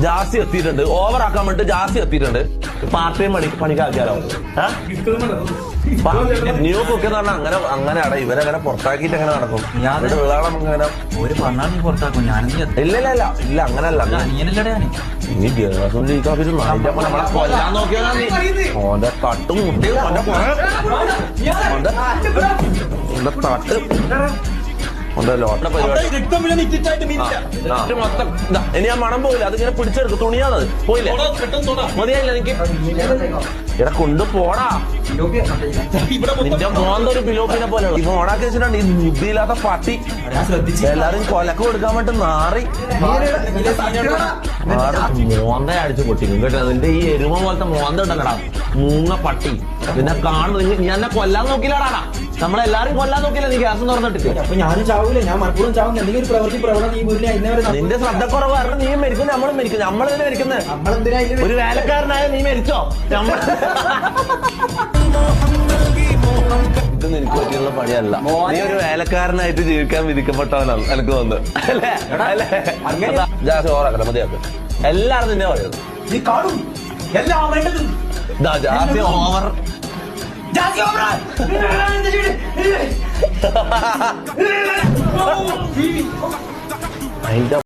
ജാസ്തി എത്തിയിട്ടുണ്ട്, ഓവർ ആക്കാൻ വേണ്ടി ജാസ്തി എത്തിയിട്ടുണ്ട്. പാർട്ട് ടൈം പണിക്കാക്കിയാലോ? ന്യൂ കുക്ക് എന്ന് പറഞ്ഞാൽ അങ്ങനെ അട ഇവരങ്ങനെ പുറത്താക്കിയിട്ട് അങ്ങനെ നടക്കും. അങ്ങനെ ഒരു പറഞ്ഞാൽ നീ പുറത്താക്കും. ഞാനെന്ത് ഇല്ല അങ്ങനല്ല. നീ നമ്മളെ കൊല്ലാൻ നോക്കിയാ നീ ഓന്റെ തട്ടും മുട്ടിയും ഓന്റെ തട്ട് ഓന്റെ ലോട്ട പരിപാടി മൊത്തം. ഇനി ഞാൻ മണം പോയില്ല, അതിങ്ങനെ പിടിച്ചെടുക്കും. തുണിയാണത്. പോയില്ലേ? മതിയായില്ല എനിക്ക്. ഇവിടെ കൊണ്ടുപോടാ. നിന്റെ മോന്തൊരു പിലോപ്പിനെ പോലെയുള്ള ഈ ഓണാക്കി വെച്ചിട്ടുണ്ട്. ഈ ബുദ്ധിയില്ലാത്ത പട്ടി എല്ലാരും കൊലക്ക് കൊടുക്കാൻ വേണ്ടി നാറി മോന്ത അടിച്ചു പൊട്ടിക്കും കേട്ടോ. നിന്റെ ഈ എരുമ പോലത്തെ മോന്ത ഉണ്ടല്ലടാ, മൂങ്ങ പട്ടി. പിന്നെ കാണുന്നു നീ എന്നെ കൊല്ലാൻ നോക്കില്ലാടാ. നമ്മളെല്ലാരും കൊല്ലാൻ നോക്കില്ല. നീ ഗ്യാസ് തുറന്നിട്ടിട്ട്. അപ്പൊ ഞാനും ചാവൂലേ? ഞാൻ മലപ്പുറം ചാവും. എന്തെങ്കിലും ഒരു പ്രവണത ഈ വീട്ടിൽ നിന്റെ ശ്രദ്ധക്കുറവ് കാരണം നീ മരിക്കും, നമ്മളും മരിക്കും. നമ്മളെന്തിനാ മരിക്കുന്നത്? നമ്മളെന്തിനാ ഒരു വേലക്കാരനായ നീ മരിച്ചോ? ഇത് നിനക്ക് പറ്റിയുള്ള പണിയല്ല. നീ ഒരു വേലക്കാരനായിട്ട് ജീവിക്കാൻ വിധിക്കപ്പെട്ടവനാണ് എനിക്ക് തോന്നുന്നത്. അല്ലേ? ജാസ്തി ഓവറാക്കട്ടെ, മതിയാക്കും. എല്ലാരും നിന്നെ പറയുന്നത് നീ കാണും എല്ലാം വേണ്ടത്. ജാസ്തി ഓവർ അതിന്റെ